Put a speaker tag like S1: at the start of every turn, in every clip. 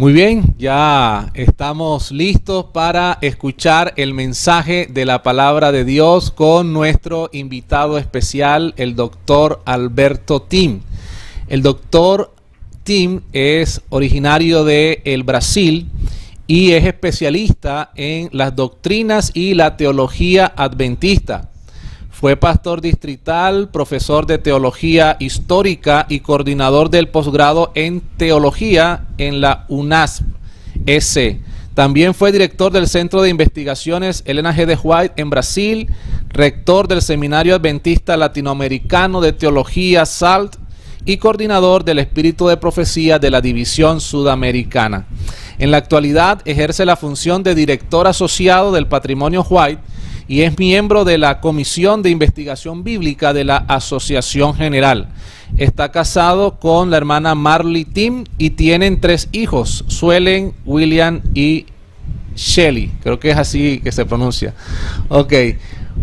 S1: Muy bien, ya estamos listos para escuchar el mensaje de la palabra de Dios con nuestro invitado especial, el doctor Alberto Tim. El doctor Tim es originario de el Brasil y es especialista en las doctrinas y la teología adventista. Fue pastor distrital, profesor de teología histórica y coordinador del posgrado en teología en la UNASP-EC. También fue director del Centro de Investigaciones Ellen G. White en Brasil, rector del Seminario Adventista Latinoamericano de Teología SALT y coordinador del Espíritu de Profecía de la División Sudamericana. En la actualidad ejerce la función de director asociado del Patrimonio White y es miembro de la Comisión de Investigación Bíblica de la Asociación General. Está casado con la hermana Marley Tim y tienen 3 hijos, Suelen, William y Shelly. Creo que es así que se pronuncia. Ok.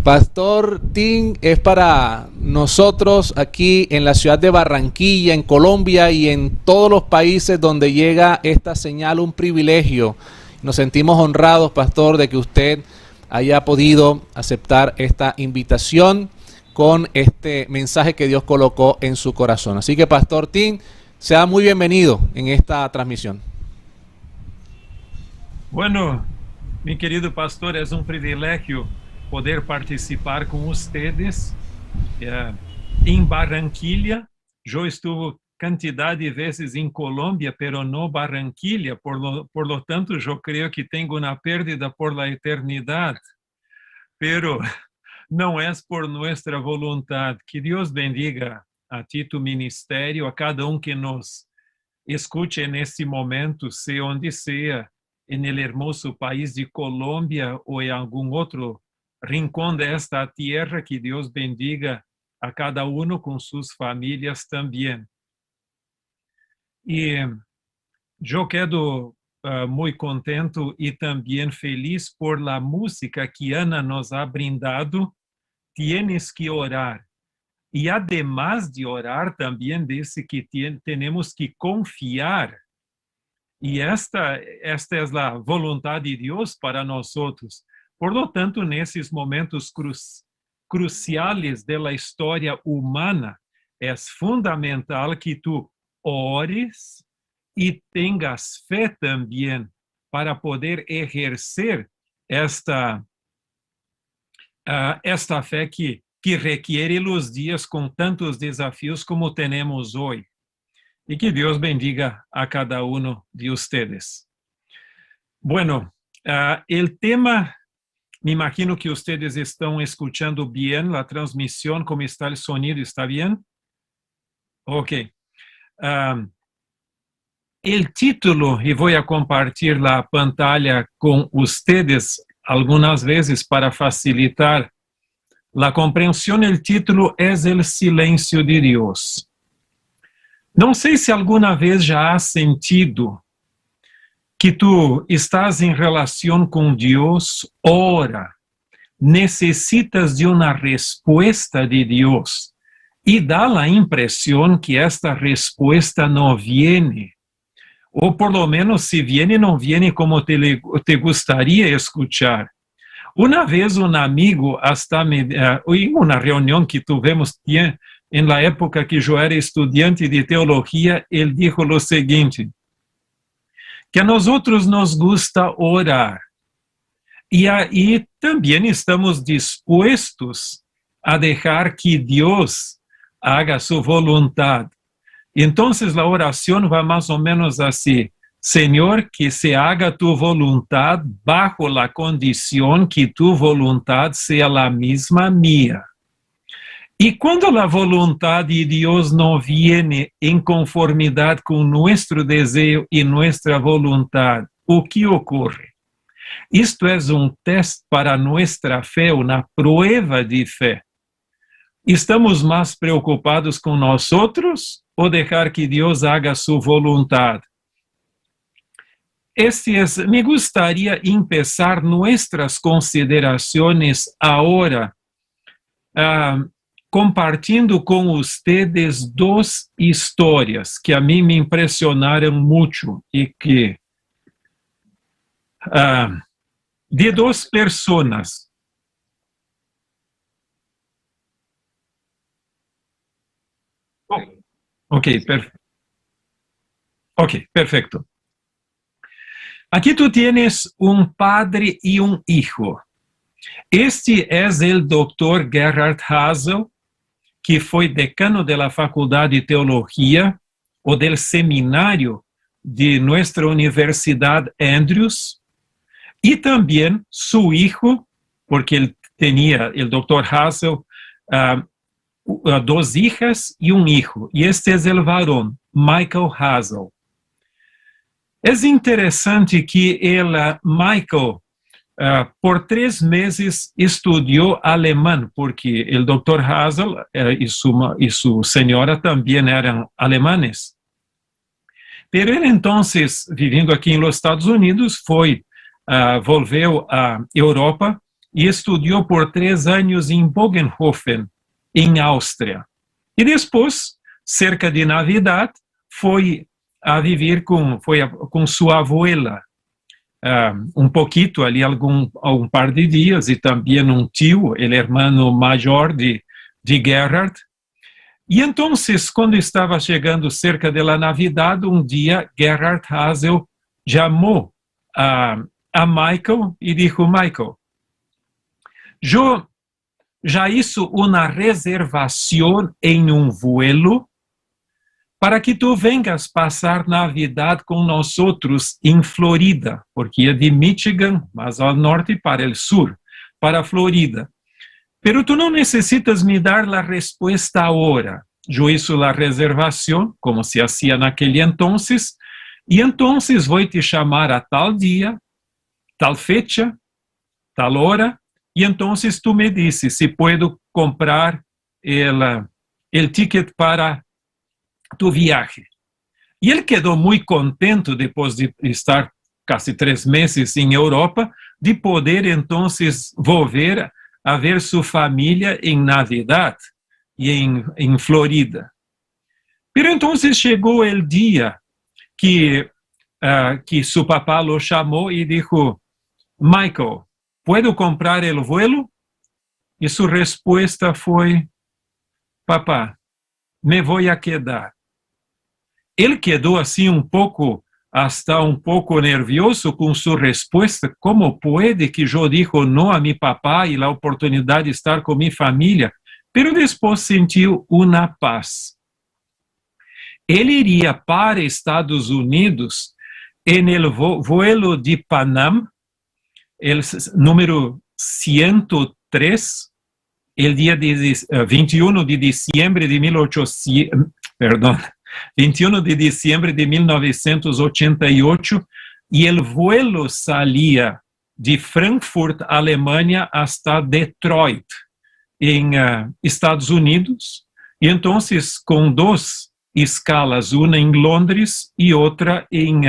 S1: Pastor Tim es para nosotros aquí en la ciudad de Barranquilla, en Colombia y en todos los países donde llega esta señal un privilegio. Nos sentimos honrados, pastor, de que usted haya podido aceptar esta invitación con este mensaje que Dios colocó en su corazón. Así que, Pastor Tim, sea muy bienvenido en esta transmisión.
S2: Bueno, mi querido pastor, es un privilegio poder participar con ustedes en Barranquilla. Yo estuve cantidad de veces en Colombia, pero no Barranquilla. Por lo tanto, yo creo que tengo una pérdida por la eternidad. Pero no es por nuestra voluntad. Que Dios bendiga a ti, tu ministerio, a cada que nos escuche en este momento, sea onde sea, en el hermoso país de Colombia o en algún otro rincón de esta tierra. Que Dios bendiga a cada uno con sus familias también. Y yo quedo muy contento y también feliz por la música que Ana nos ha brindado. Tienes que orar. Y además de orar, también dice que tenemos que confiar. Y esta es la voluntad de Dios para nosotros. Por lo tanto, en esos momentos cruciales de la historia humana, es fundamental que tú ores y tengas fe también para poder ejercer esta fe que requiere los días con tantos desafíos como tenemos hoy. Y que Dios bendiga a cada uno de ustedes. Bueno, el tema, me imagino que ustedes están escuchando bien la transmisión, cómo está el sonido, ¿está bien? Ok. El título, y voy a compartir la pantalla con ustedes algunas veces para facilitar la comprensión. El título es El silencio de Dios. Não sei se alguma vez já has sentido que tu estás em relação com Deus, ora, necessitas de uma resposta de Deus e dá a impressão que esta resposta não viene, ou por lo menos se viene, não viene como te gostaria escuchar. Uma vez um amigo, em uma reunião que tivemos en la época que yo era estudiante de teología, él dijo lo siguiente, que a nosotros nos gusta orar y ahí también estamos dispuestos a dejar que Dios haga su voluntad. Entonces la oración va más o menos así: Señor, que se haga tu voluntad bajo la condición que tu voluntad sea la misma mía. E quando a vontade de Deus não viene em conformidade com nosso desejo e nossa vontade, o que ocorre? Isto é um teste para nossa fé, uma prueba de fé. Estamos mais preocupados com nós outros ou deixar que Deus haga sua vontade? Me gostaria começar nossas considerações agora, compartindo com ustedes 2 histórias que a mim me impressionaram muito e que de dos personas. Ok, perfecto. Aquí tú tienes un padre y un hijo. Este es el doctor Gerhard Hasel, que fue decano de la Facultad de Teología o del seminario de nuestra Universidad Andrews, y también su hijo, porque él tenía, el doctor Hasel, dos hijas y un hijo, y este es el varón, Michael Hasel. Es interesante que Michael, por 3 meses estudió alemán, porque el doctor Hasel y su señora también eran alemanes. Pero ele, entonces, viviendo aqui en los Estados Unidos, volvió a Europa y estudió por 3 años en Bogenhofen, en Austria. Y después, cerca de Navidad, fue a vivir con su abuela, un poquito ali, un par de días, y también un tío, el hermano mayor de Gerhard. E entonces, quando estava chegando cerca de la Navidad, um dia Gerhard Hasel chamou a Michael e disse: Michael, eu já hice uma reservação em um vuelo para que tu vengas passar Navidad com nós outros em Florida, porque é de Michigan, mais ao norte para o sur, para Florida. Pero tu não necessitas me dar a resposta agora. Eu hice a reservação, como se hacía naquele entonces, e entonces vou te chamar a tal dia, tal fecha, tal hora, e entonces tu me dices se puedo comprar el ticket para tu viaje. E ele quedou muito contento, depois de estar casi 3 meses em Europa, de poder entonces volver a ver sua família em Navidad e em Florida. Pero entonces chegou o dia que su papá lo chamou e disse: Michael, ¿puedo comprar el vuelo? E sua resposta foi: papá, me vou a quedar. Ele quedou assim hasta um pouco nervioso com sua resposta. Como pode que eu digo não a mi papá e a oportunidade de estar com minha família? Pero depois sentiu uma paz. Ele iria para Estados Unidos en el vuelo de Panam, el número 103, el día 21 de diciembre de 21 de diciembre de 1988, y el vuelo salía de Frankfurt, Alemania, hasta Detroit, en Estados Unidos, y entonces con 2 escalas, uma em Londres e outra em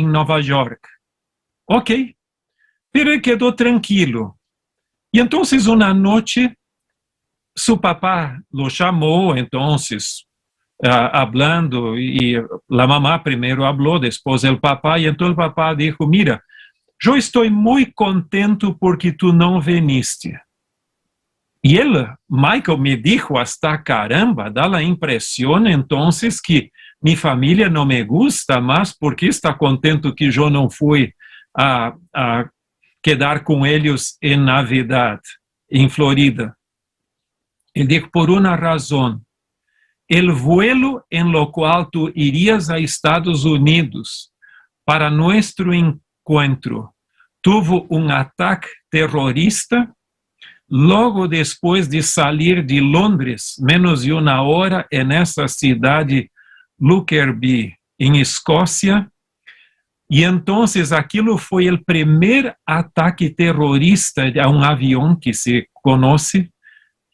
S2: Nova York. Ok, pero ele quedou tranquilo. E então, uma noite, seu papá lo chamou, então, hablando, e a mamá primeiro falou, depois o papá, e então o papá disse: mira, eu estou muito contento porque tu não veniste. E ele, Michael, me dijo hasta caramba, dá a impressão, então, que minha família não me gusta mais porque está contente que eu não fui a quedar com eles em Navidad, em Florida. Ele disse: por uma razão, o vuelo em lo qual tu irias a Estados Unidos para nosso encontro tuvo ataque terrorista. Logo depois de sair de Londres, menos de 1 hora, nessa cidade Lockerbie, em Escócia, e então aquilo foi o primeiro ataque terrorista a um avião que se conhece,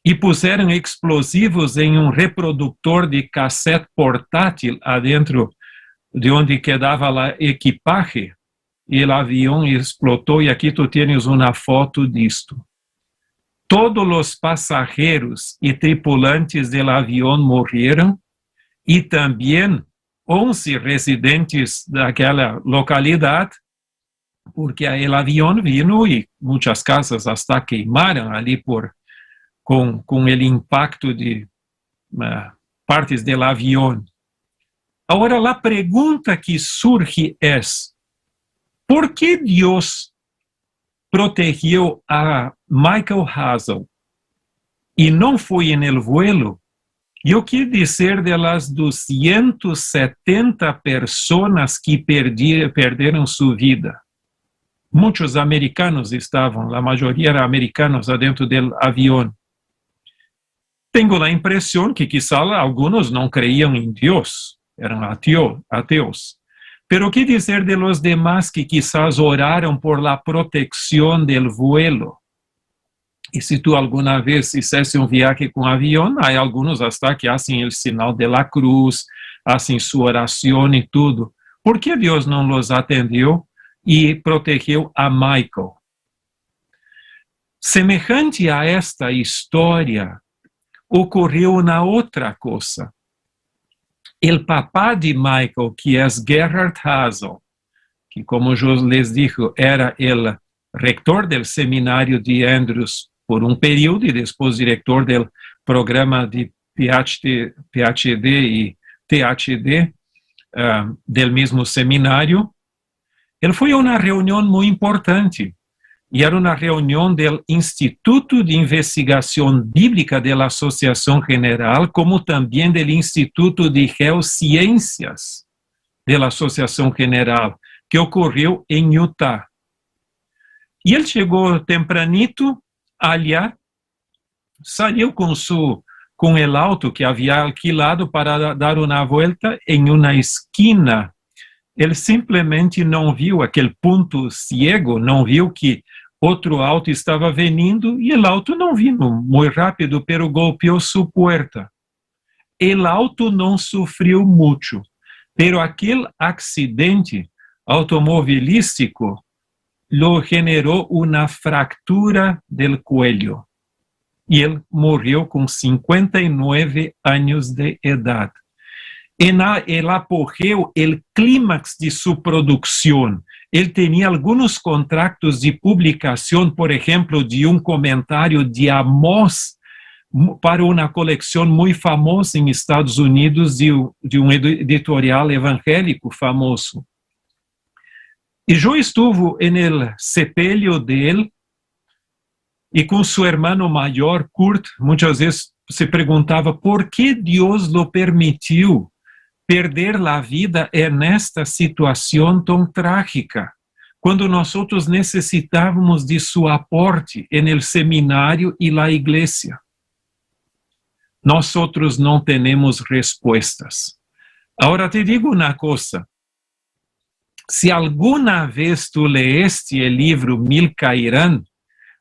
S2: e puseram explosivos em um reprodutor de cassete portátil adentro de onde quedava a equipaje, e o avião explodiu, e aqui tu tens uma foto disto. Todos os passageiros e tripulantes do avião morreram, e também 11 residentes daquela localidade, porque o avião vino e muitas casas hasta queimaram ali com o impacto de partes do avião. Agora, a pergunta que surge é: por que Deus protegeu a Michael Hazel e não foi no vuelo? Eu quero dizer das 270 pessoas que perderam sua vida. Muitos americanos estavam, a maioria eram americanos dentro do avião. Tenho a impressão que quizá alguns não creiam em Deus, eram ateus. Pero que dizer de los demás que quizás oraram por la protección del vuelo? E se tu alguma vez fizesse viaje com avião, há alguns hasta que fazem o sinal de la cruz, fazem sua oração e tudo. Por que Deus não los atendeu e protegeu a Michael? Semejante a esta história, ocorreu uma outra coisa. O papá de Michael, que é Gerhard Hazel, que, como eu les dije, era o rector do seminário de Andrews por um período e depois diretor do programa de PhD e ThD do mesmo seminário. Ele foi a uma reunião muito importante, e era uma reunião do Instituto de Investigação Bíblica da Associação General, como também do Instituto de Geociências da Associação General, que ocorreu em Utah. E ele chegou tempranito, allá, saiu com o auto que havia alquilado para dar uma volta em uma esquina. Ele simplesmente não viu aquele ponto cego, não viu que outro auto estava vindo e o auto não vindo muito rápido, pero golpeou sua porta. O auto não sofreu muito, pero aquele acidente automobilístico lo generou uma fractura del cuello. E ele morreu com 59 anos de idade. El apogeu, el clímax de sua produção. Ele tinha alguns contratos de publicação, por exemplo, de comentário de Amós para uma coleção muito famosa em Estados Unidos de editorial evangélico famoso. E eu estive no sepelho dele e com seu irmão maior, Kurt, muitas vezes se perguntava por que Deus lo permitiu perder a vida nesta situação tão trágica, quando nós necessitávamos de seu aporte no seminário e na igreja. Nós não temos respostas. Agora te digo uma coisa. Se alguma vez tu leeste o livro Milka Iran,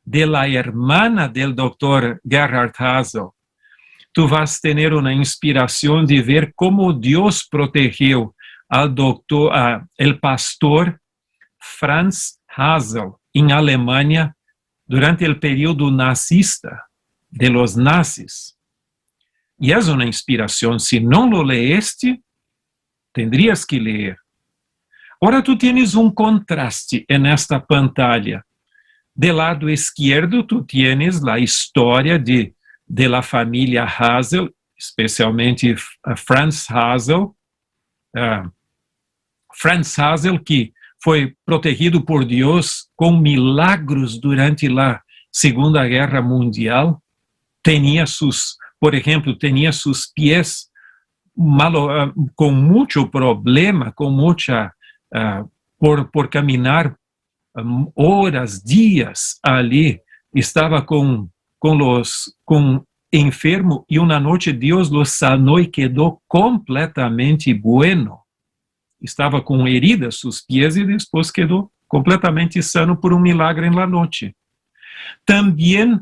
S2: de la hermana del Dr. Gerhard Hazel, tu vas ter uma inspiração de ver como Deus protegeu el pastor Franz Hazel em Alemanha durante o período nazista de los nazis. E é uma inspiração. Se não lo leeste, tendrías que ler. Agora tu tienes contraste nesta pantalla. Do lado esquerdo, tu tienes a história de la família Hazel, especialmente Franz Hazel. Franz Hazel, que foi protegido por Deus com milagros durante a Segunda Guerra Mundial. Por exemplo, tinha seus pés com muito problema, com muita por caminhar horas, dias ali, estava com enfermo e uma noite Deus lo sanou e quedou completamente bueno. Estava com heridas seus pés e depois quedou completamente sano por milagre na noite. Também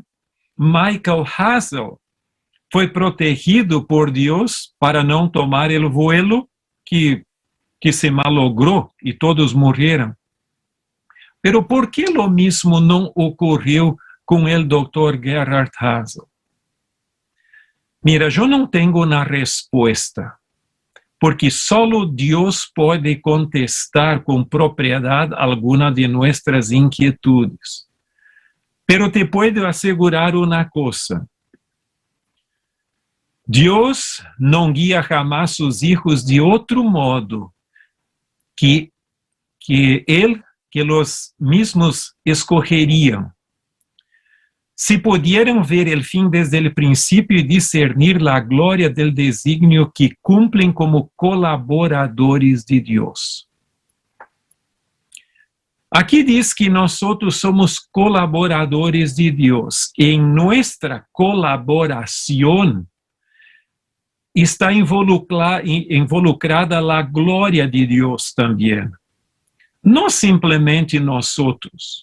S2: Michael Hazel foi protegido por Deus para não tomar o vuelo que se malogrou e todos morreram. Pero por que lo mesmo não ocorreu com o Dr. Gerhard Hazel? Mira, eu não tenho uma resposta, porque solo Dios puede contestar con propiedad alguna de nuestras inquietudes. Pero te puedo asegurar una cosa. Dios não guia jamás sus hijos de outro modo que los mismos escogerían. Si pudieran ver el fin desde el principio y discernir la gloria del designio que cumplen como colaboradores de Dios. Aquí dice que nosotros somos colaboradores de Dios. En nuestra colaboración está involucrada la gloria de Dios también. No simplemente nosotros.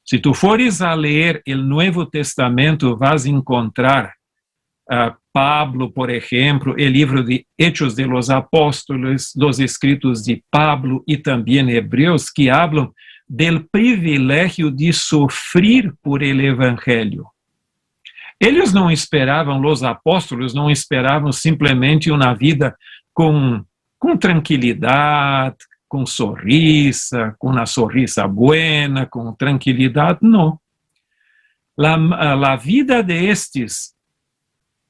S2: Se tu fores a ler o Novo Testamento, vas encontrar Pablo, por exemplo, o livro de Hechos de los Apóstolos, dos escritos de Pablo e também Hebreus, que hablam del privilégio de sofrer por el Evangelho. Eles não esperavam, os apóstolos não esperavam simplesmente uma vida com tranquilidade, com sorrisa, com uma sorrisa buena, com tranquilidade, não. A vida de estes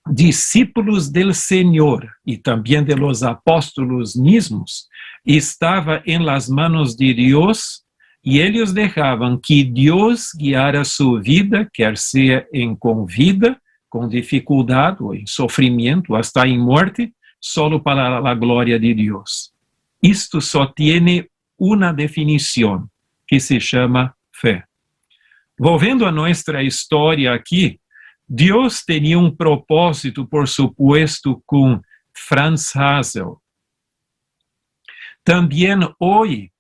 S2: discípulos del Senhor e também de los apóstolos mismos estava em las manos de Deus e eles deixavam que Deus guiara sua vida, quer seja com vida, com dificuldade ou em sofrimento, hasta em morte, solo para a glória de Deus. Isto só tem uma definição, que se chama fé. Volvendo a nossa história aqui, Deus tinha um propósito, por supuesto, com Franz Hazel. Também hoje,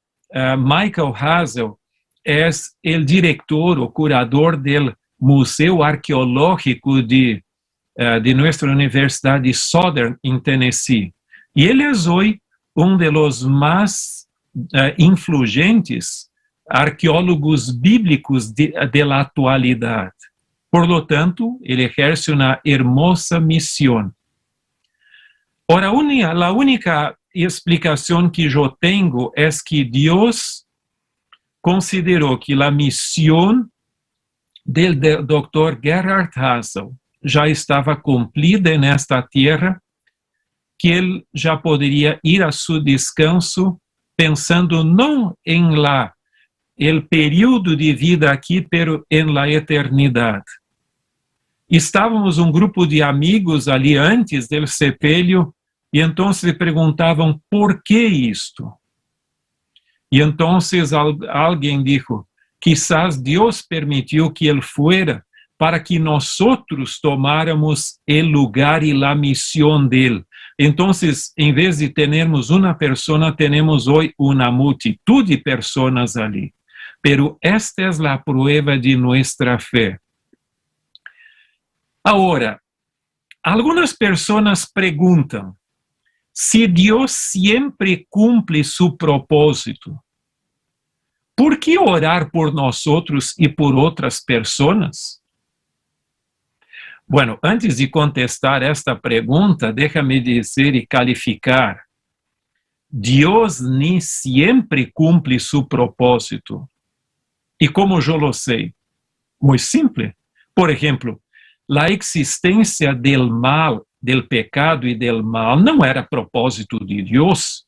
S2: Michael Hazel é o diretor, o curador do Museu Arqueológico de nossa Universidade Southern, em Tennessee. E ele é hoje um dos mais influentes arqueólogos bíblicos da atualidade. Por lo tanto, ele exerce uma hermosa missão. Ora, a única explicação que eu tenho é que Deus considerou que a missão do Dr. Gerhard Hazel já estava cumprida nesta terra, que ele já poderia ir a seu descanso pensando não em el período de vida aqui, pero em la eternidade. Estávamos um grupo de amigos ali antes do sepelho e então se perguntavam por que isto? E então alguém disse, quizás Deus permitiu que ele fuera para que nós tomáramos o lugar e a missão dele. Então, em vez de termos uma pessoa, temos hoje uma multitud de pessoas ali. Pero esta é a prueba de nossa fé. Agora, algumas pessoas perguntam, se Deus sempre cumpre seu propósito, por que orar por nós e por outras pessoas? Bueno, antes de contestar esta pergunta, déjame dizer e calificar. Deus nem sempre cumpre seu propósito. E como eu lo sei? Muito simples. Por exemplo, a existência del mal, del pecado e del mal não era propósito de Deus.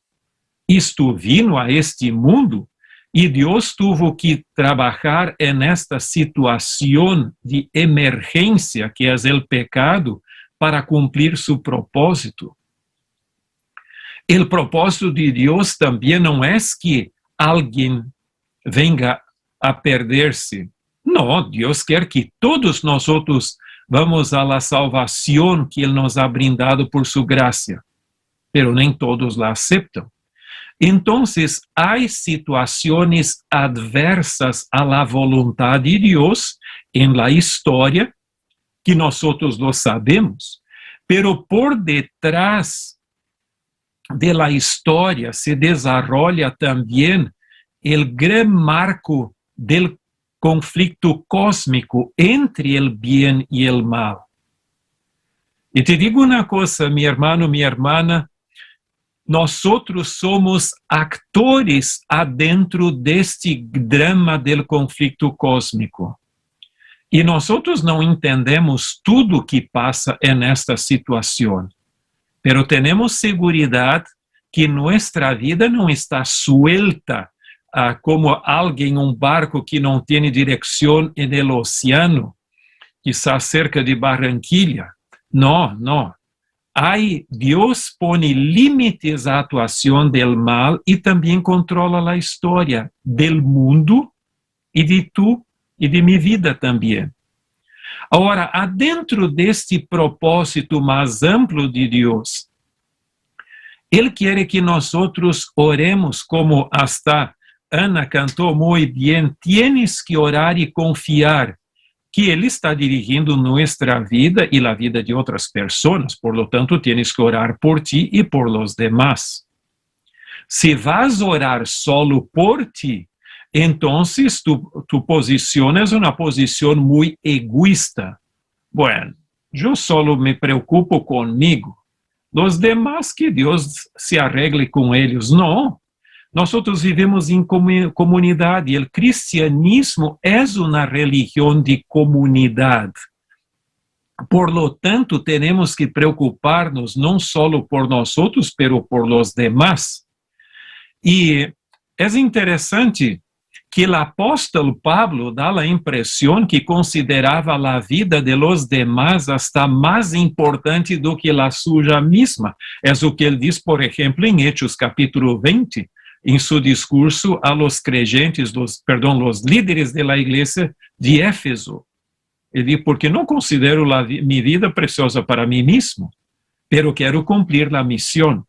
S2: Isto vino a este mundo e Deus tuvo que trabalhar nesta situação de emergência que é o pecado para cumprir seu propósito. O propósito de Deus também não é que alguém venga a perder-se. Não, Deus quer que todos nós vamos à la salvação que Ele nos ha brindado por sua graça, pero nem todos la aceptam. Então, há situações adversas à la voluntad de Deus em la história que nós lo sabemos, pero por detrás de la história se desarrolla também o gran marco del conflicto cósmico entre el bien y el mal. E te digo uma coisa, mi hermano, mi hermana, Nosotros somos actores adentro deste drama del conflito cósmico. E nosotros não entendemos tudo que passa nesta situação, pero tenemos seguridad que nuestra vida não está suelta como alguém, um barco que não tem direção no oceano, quizás cerca de Barranquilla. Não, não. Deus põe limites à atuação del mal e também controla a história del mundo e de tu e de minha vida também. Agora, adentro deste propósito mais amplo de Deus, Ele quer que nós oremos como hasta Ana cantou muito bem, tienes que orar e confiar que Ele está dirigindo nossa vida e a vida de outras pessoas, por lo tanto, tienes que orar por ti e por los demás. Se vas orar solo por ti, entonces tu posición es una posición muy egoísta. Bueno, yo solo me preocupo conmigo. Los demás que Dios se arregle con ellos. No. Nosotros vivimos em comunidade e o cristianismo é uma religião de comunidade. Por lo tanto, temos que preocupar-nos não só por nós outros, pero por los demás. E é interessante que o apóstolo Pablo dá a impressão que considerava a vida de los demás hasta mais importante do que a suya mesma. É o que ele diz, por exemplo, em Hechos capítulo 20, em seu discurso a los creyentes, los líderes de la igreja de Éfeso. Ele diz, porque não considero minha vida preciosa para mim mesmo, pero quero cumprir a missão.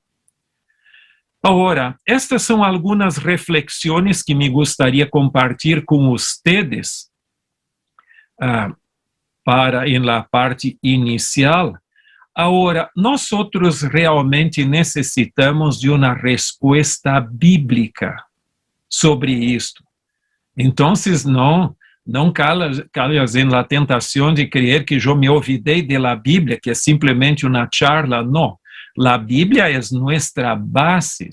S2: Agora, estas são algumas reflexões que me gostaria compartilhar com vocês em la parte inicial. Agora, nós realmente necessitamos de uma resposta bíblica sobre isto. Então, não caias em la tentação de crer que eu me olvidei de la Bíblia, que é simplesmente uma charla. Não. La Bíblia é nossa base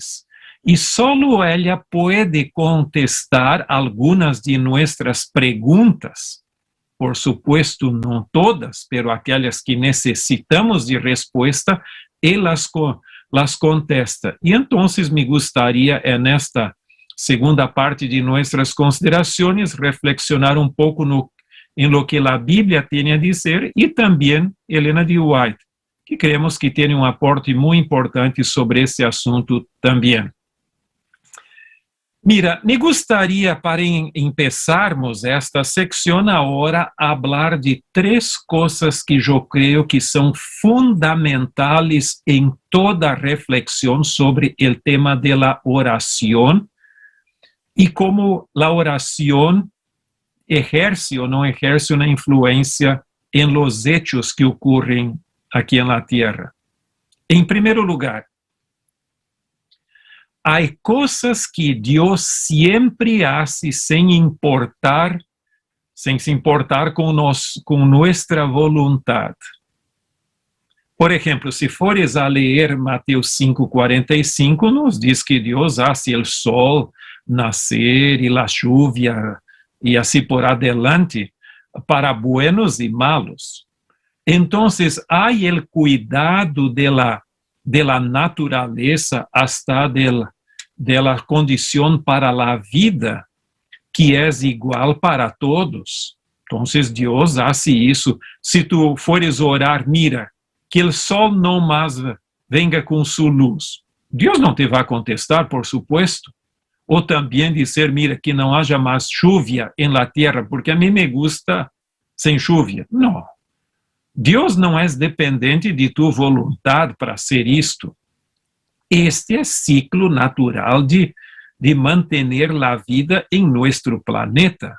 S2: e solo ela pode contestar algumas de nossas perguntas. Por supuesto, não todas, pero aquelas que necessitamos de resposta, elas las contesta. E então, me gostaria, nesta segunda parte de nossas considerações, reflexionar um pouco em lo que a Bíblia tem a dizer e também Helena de White, que creemos que tem um aporte muito importante sobre esse assunto também. Mira, me gostaria, para empezarmos esta secção agora, falar de 3 coisas que eu creio que são fundamentais em toda reflexão sobre o tema da oração e como a oração exerce ou não exerce uma influência em los hechos que ocorrem aqui na Terra. Em primeiro lugar, há coisas que Deus sempre hace sem se importar com nossa vontade. Por exemplo, se fores a ler Mateus 5:45, nos diz que Deus hace o sol nascer e a chuva e assim por adiante para buenos e malos. Então, há o cuidado de la naturaleza hasta de la condição para a vida, que é igual para todos. Então, Deus hace isso. Se tu fores orar, mira, que o sol não mais venga com sua luz. Deus não te vai contestar, por supuesto. Ou também dizer, mira, que não haja mais chuva em la terra, porque a mim me gusta sem chuva. Não. Deus não é dependente de tua vontade para ser isto. Este é ciclo natural de manter a vida em nosso planeta.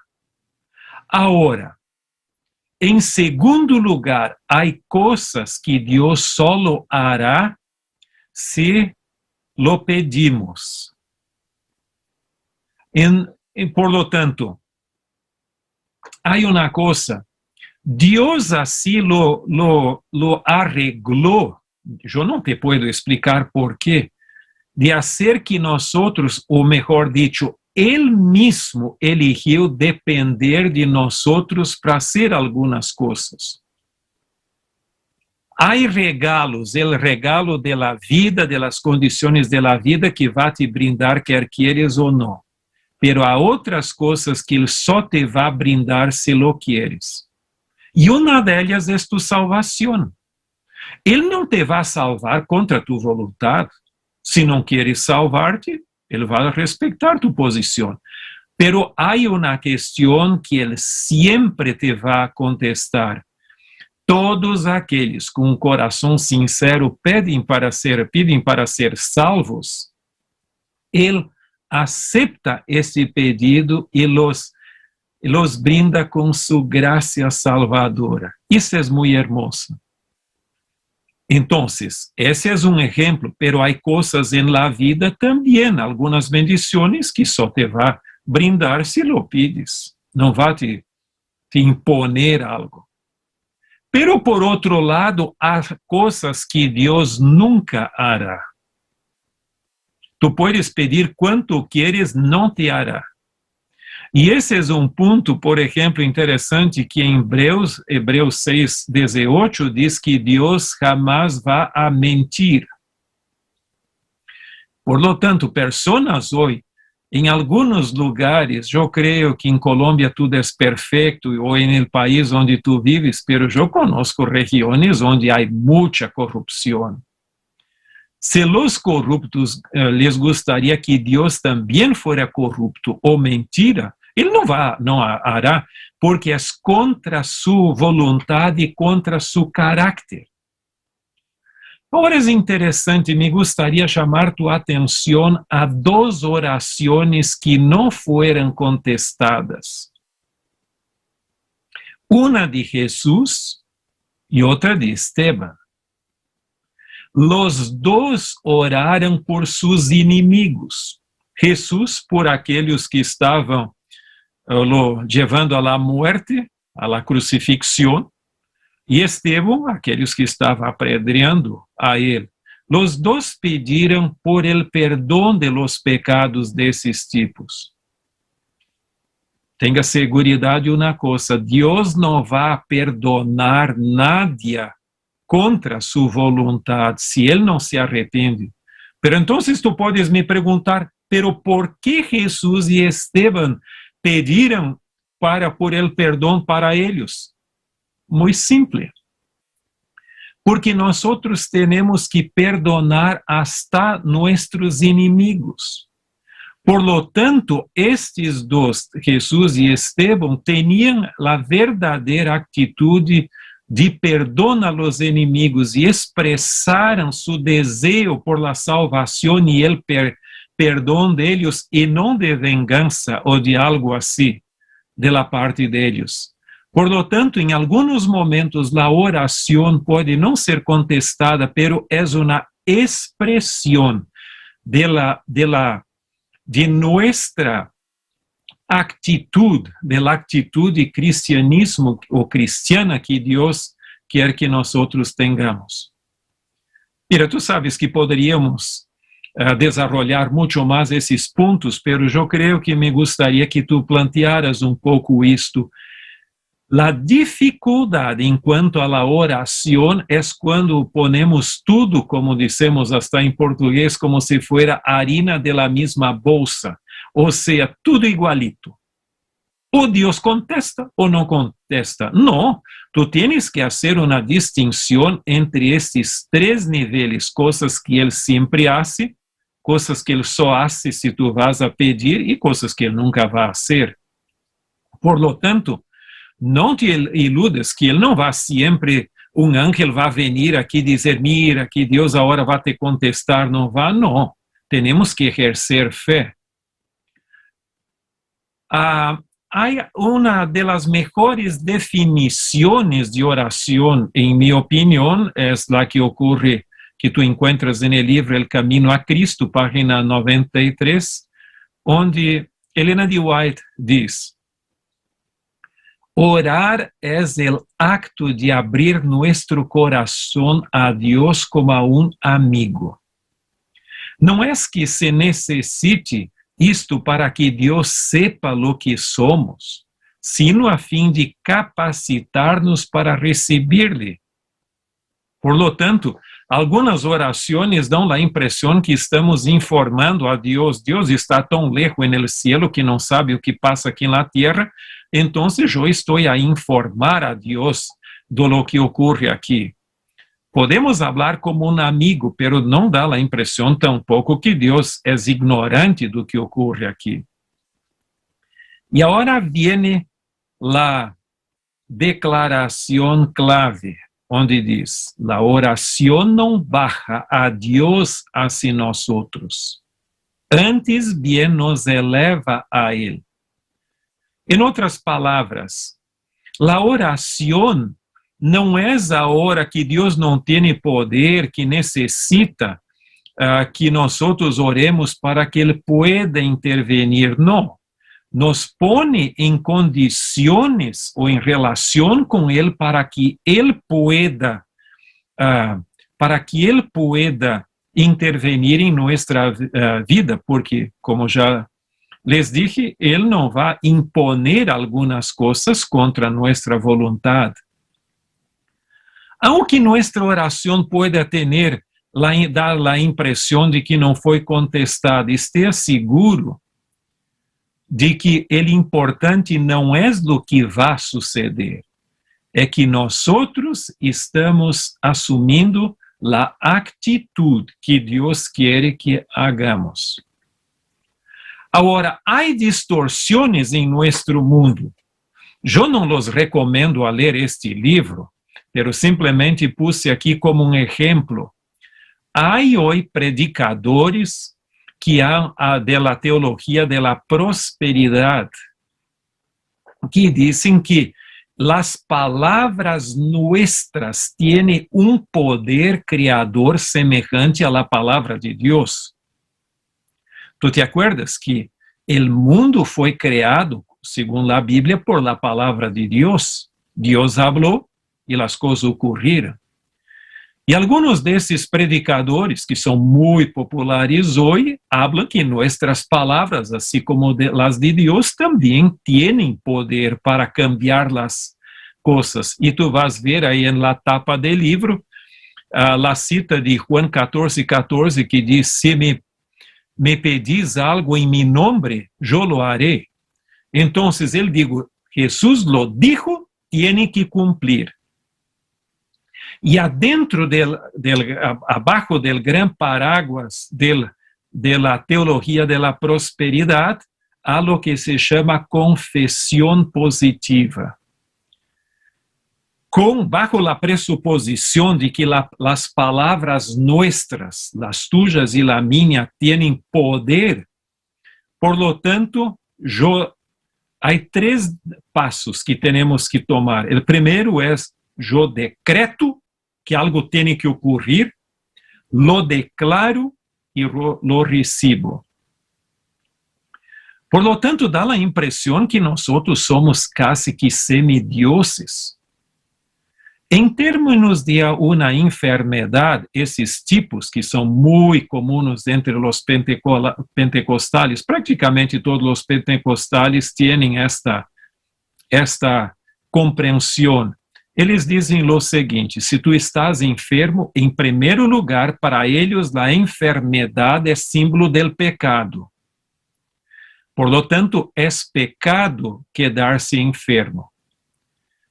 S2: Agora, em segundo lugar, há coisas que Deus solo hará se lo pedimos. Por lo tanto, há uma coisa. Deus assim lo arreglou. Eu não te puedo explicar por quê, de hacer que nosotros, o mejor dicho, Él mismo eligió depender de nosotros para hacer algunas cosas. Hay regalos, el regalo de la vida, de las condiciones de la vida que va a te brindar, quer quieres o no. Pero há outras coisas que Ele só te vai brindar se lo quieres. E uma delas é tu salvação. Ele não te vai salvar contra tu vontade. Se não queres salvar-te, Ele vai respeitar tu posição. Pero há uma questão que Ele sempre te vai contestar. Todos aqueles com um coração sincero pedem para ser salvos. Ele acepta esse pedido e los brinda com sua graça salvadora. Isso é muito hermoso. Então, esse é um exemplo, pero há coisas em la vida também, algumas bendições que só te vai brindar se lo pides. Não vai te imponer algo. Pero, por outro lado, há coisas que Deus nunca hará. Tu puedes pedir quanto quieres, não te hará. E esse é um ponto, por exemplo, interessante que em Hebreus 6:18 diz que Deus jamais vai a mentir. Por lo tanto, pessoas hoje, em alguns lugares, eu creio que em Colômbia tudo é perfeito, ou em el país onde tu vives, pero eu conozco regiões onde há muita corrupção. Se los corruptos les gustaría que Dios también fuera corrupto o mentira, Él no hará, porque es contra su voluntad y contra su carácter. Ahora es interesante, me gustaría llamar tu atención a dos oraciones que no fueron contestadas. Una de Jesús y otra de Esteban. Los dos oraram por seus inimigos. Jesús por aqueles que estavam levando a la muerte, a la crucifixión, e Estevão, aqueles que estavam apedreando a ele. Los dos pediram por el perdão de los pecados desses tipos. Tenha segurança de uma coisa, Deus não vai perdonar nadie contra sua vontade, se ele não se arrepende. Pero então tu podes me perguntar, pero por que Jesus e Esteban pediram por el perdão para eles? Muito simples. Porque nós temos que perdonar hasta nossos inimigos. Por lo tanto, estes dois, Jesus e Esteban, tinham a verdadeira atitude de perdão a los inimigos e expressaram seu desejo por la salvação e el perdão deles e não de vingança ou de algo assim, de la parte deles. Por lo tanto, em alguns momentos, a oração pode não ser contestada, pero é uma expressão de nossa actitud, de la actitud de cristianismo ou cristiana que Deus quer que nós tenhamos. Mira, tu sabes que poderíamos desarrollar muito mais esses pontos, pero eu creio que me gostaria que tu plantearas pouco isto. A dificuldade enquanto a la oração é quando ponemos tudo, como dizemos hasta em português, como se fuera harina de la misma bolsa, ou seja, tudo igualito. Ou Deus contesta ou não contesta. Não, tu tienes que fazer uma distinção entre estes três níveis, coisas que Ele sempre hace, coisas que Ele só hace se tu vas a pedir e coisas que Ele nunca vai fazer. Por lo tanto, não te iludes que Ele não vai sempre, ángel vai vir aqui dizer, mira, que Deus agora vai te contestar, não vai, não. Temos que exercer fé. Há uma das melhores definições de oração, em minha opinião, é a que ocorre, que tu encuentras no livro El Camino a Cristo, página 93, onde Helena de White diz: orar es el acto de abrir nuestro corazón a Dios como a un amigo. Não é que se necessite isto para que Deus sepa o que somos, sino a fim de capacitar-nos para receber-lhe. Por lo tanto, algumas orações dão a impressão que estamos informando a Deus. Deus está tão lejos no céu que não sabe o que passa aqui na terra, então eu estou a informar a Deus do lo que ocorre aqui. Podemos falar como um amigo, pero não dá a impressão tampouco que Deus é ignorante do que ocorre aqui. E agora vem a declaração clave, onde diz: a oração não baja a Deus hacia nós outros, antes bem nos eleva a Ele. Em outras palavras, a oração não é a hora que Deus não tem poder, que necessita que nós outros oremos para que Ele pueda intervenir. Não. Nos põe em condições ou em relação com Ele para que Ele pueda intervenir em nossa vida, porque, como já les dije, Ele não vai imponer algumas coisas contra nossa vontade. Aunque nossa oração pueda dar a impressão de que não foi contestada, esteja seguro de que o importante não é o que vai suceder, é que nós outros estamos assumindo a atitude que Deus quer que hagamos. Agora, há distorções em nosso mundo. Eu não los recomendo a ler este livro, pero simplesmente puse aqui como um exemplo. Há hoje predicadores que há da teologia da prosperidade, que dizem que as palavras nuestras têm um poder criador semelhante à palavra de Deus. Tu te acuerdas que o mundo foi criado, segundo a Bíblia, por la palavra de Deus? Deus falou e as coisas ocorreram. E alguns desses predicadores, que são muito populares hoje, falam que nossas palavras, assim como as de Deus, também têm poder para cambiar as coisas. E tu vas ver aí na tapa do livro, a cita de Juan 14:14, que diz: se me pedis algo em mi nombre, yo lo haré. Então, ele digo, Jesus lo dijo, tiene que cumplir. E adentro abaixo del gran paraguas de la teologia de la prosperidade, há lo que se chama confissão positiva. Bajo a pressuposição de que as palavras nuestras, as tuyas e a minha, têm poder, por lo tanto, há 3 passos que temos que tomar. O primeiro é: eu decreto que algo tem que ocorrer, lo declaro e lo recibo. Por lo tanto, dá a impressão que nós outros somos quase que semidioses. Em termos de uma enfermidade, esses tipos que são muito comuns entre os pentecostales, praticamente todos os pentecostales têm esta compreensão. Eles dizem o seguinte: se tu estás enfermo, em primeiro lugar, para eles, a enfermidade é símbolo del pecado. Por lo tanto, é pecado quedar-se enfermo.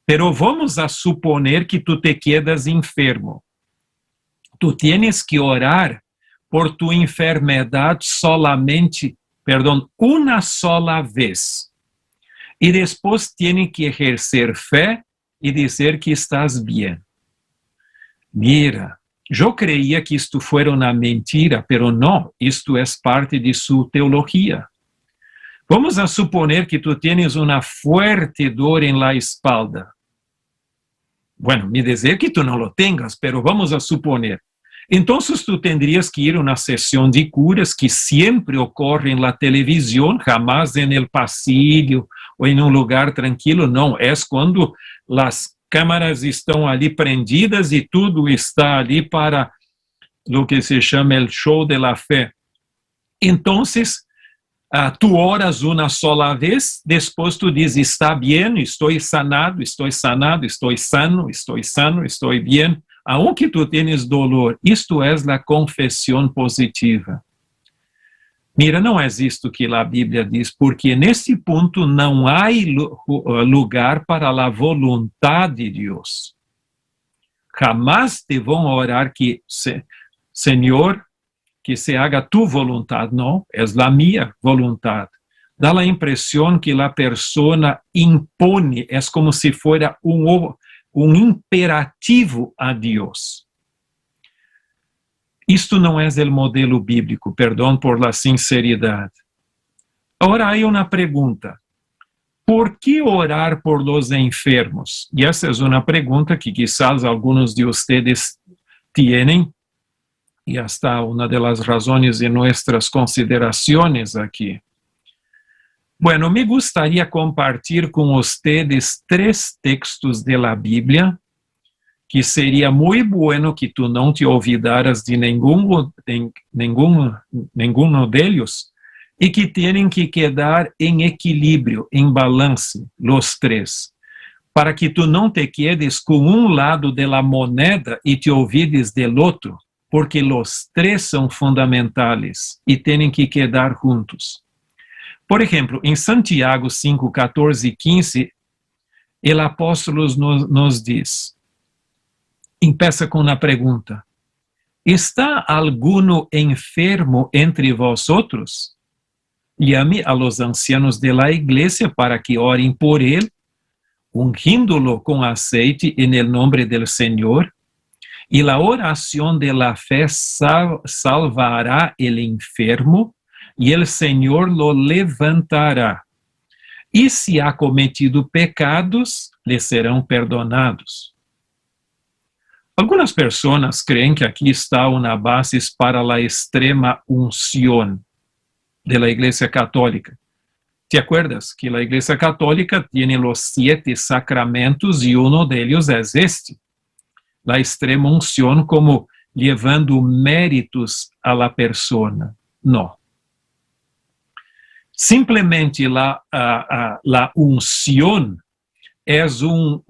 S2: Pero vamos a suponer que tu te quedas enfermo. Tu tienes que orar por tu enfermidade uma sola vez. E depois tienes que exercer fé e dizer que estás bem. Mira, eu creía que isto fuera uma mentira, pero não, isto é parte de sua teologia. Vamos a suponer que tu tienes uma fuerte dor em la espalda. Bueno, me dizer que tu não lo tengas, pero vamos a suponer. Então, tu tendrías que ir a uma sessão de curas que sempre ocorre na televisão, jamais em el pasillo ou em um lugar tranquilo. Não, é quando as câmaras estão ali prendidas e tudo está ali para o que se chama el show de la fé. Entonces, tú oras una sola vez, después tú dices, está bien, estoy sanado, estoy sanado, estoy sano, estoy bien, aunque tú tienes dolor. Isto es la confesión positiva. Mira, não é isto que a Bíblia diz, porque nesse ponto não há lugar para a vontade de Deus. Jamás te vão orar que, Senhor, que se haga tu voluntad. Não, é a minha voluntad. Dá a impressão que a persona impone, é como se fuera imperativo a Deus. Isto não é o modelo bíblico, perdão por la sinceridade. Agora, há uma pergunta. Por que orar por los enfermos? E essa é uma pergunta que quizás alguns de vocês tienen, e hasta uma das razões de nossas considerações aqui. Bueno, me gustaría compartir com vocês 3 textos de la Bíblia, que seria muito bueno que tu não te olvidaras de nenhum deles, e que têm que quedar em equilíbrio, em balance, os 3, para que tu não te quedes com um lado da moneda e te olvides do outro, porque os 3 são fundamentais e têm que quedar juntos. Por exemplo, em Santiago 5, 14 e 15, o apóstolo nos diz, empieza com uma pergunta: ¿está alguno enfermo entre vosotros? Llame a los ancianos de la iglesia para que oren por él, ungíndolo con aceite en el nombre del Señor, y la oración de la fe salvará el enfermo, y el Señor lo levantará. Y si ha cometido pecados, le serão perdonados. Algumas pessoas creem que aqui está uma base para a extrema unção da Igreja Católica. ¿Te acuerdas que a Igreja Católica tem os 7 sacramentos e um deles é este? A extrema unção como levando méritos a la persona. Não. Simplesmente la unção é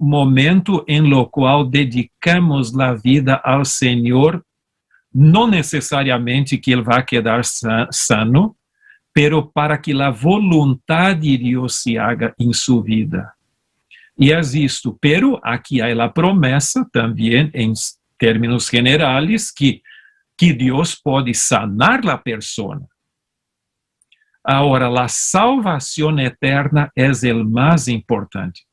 S2: momento em lo qual dedicamos a vida ao Senhor, não necessariamente que Ele vai quedar sano, pero para que a vontade de Deus se haga em sua vida. E é isto, pero aqui há a promessa também, em términos generais, que Deus pode sanar a pessoa. Agora, a salvação eterna é o mais importante.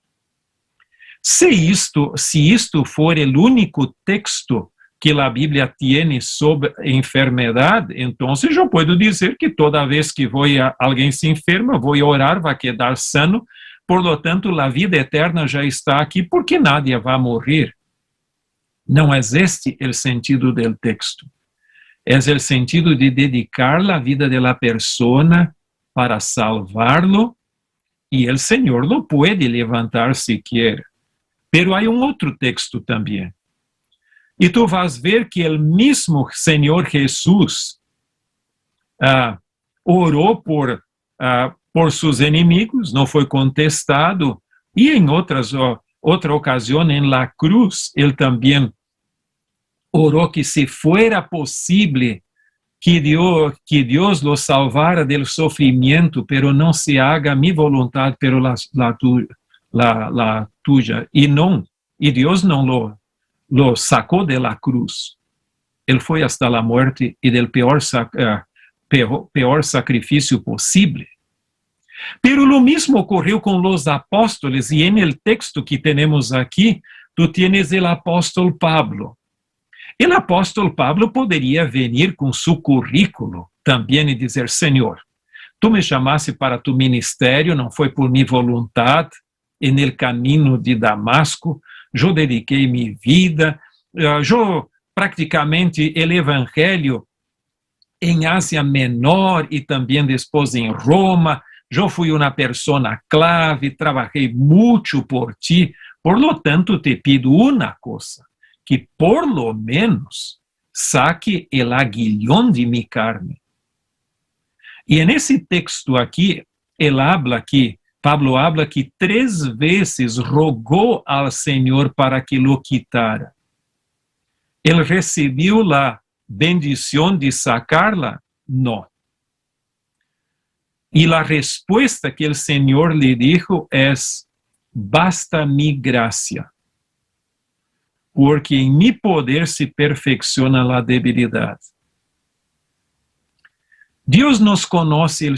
S2: Se isto for o único texto que a Bíblia tem sobre enfermidade, então eu posso dizer que toda vez que alguém se enferma, vou orar, vai quedar sano, por lo tanto, a vida eterna já está aqui, porque nadie vai morrer. Não é este o sentido do texto. É o sentido de dedicar a vida da pessoa para salvarlo, e o Senhor lo pode levantar se quer. Pero há outro texto também. E tu vas ver que o mesmo Senhor Jesus orou por seus inimigos, não foi contestado, e em outra ocasião, em la cruz, ele também orou que se fuera possível que Deus lo salvara del sofrimento, pero não se haga mi voluntad, pero la tuya. E Deus não lo sacou de la cruz. Ele foi hasta la muerte e del peor sacrifício possível. Pero lo mismo ocorreu com los apóstoles, e en el texto que temos aqui, tu tienes el apóstolo Pablo. El apóstolo Pablo poderia venir com seu currículo também e dizer: Senhor, tu me chamaste para tu ministério, não foi por minha vontade, en el caminho de Damasco, eu dediquei minha vida, eu praticamente o evangelho em Ásia Menor e também depois em Roma, eu fui uma pessoa clave, trabalhei muito por ti, por lo tanto te pido uma coisa, que por lo menos saque el aguilhão de mi carne. Y en ese texto aquí, Pablo habla que 3 veces rogó al Señor para que lo quitara. ¿Él recibió la bendición de sacarla? No. Y la respuesta que el Señor le dijo es: basta mi gracia, porque en mi poder se perfecciona la debilidad. Dios nos conoce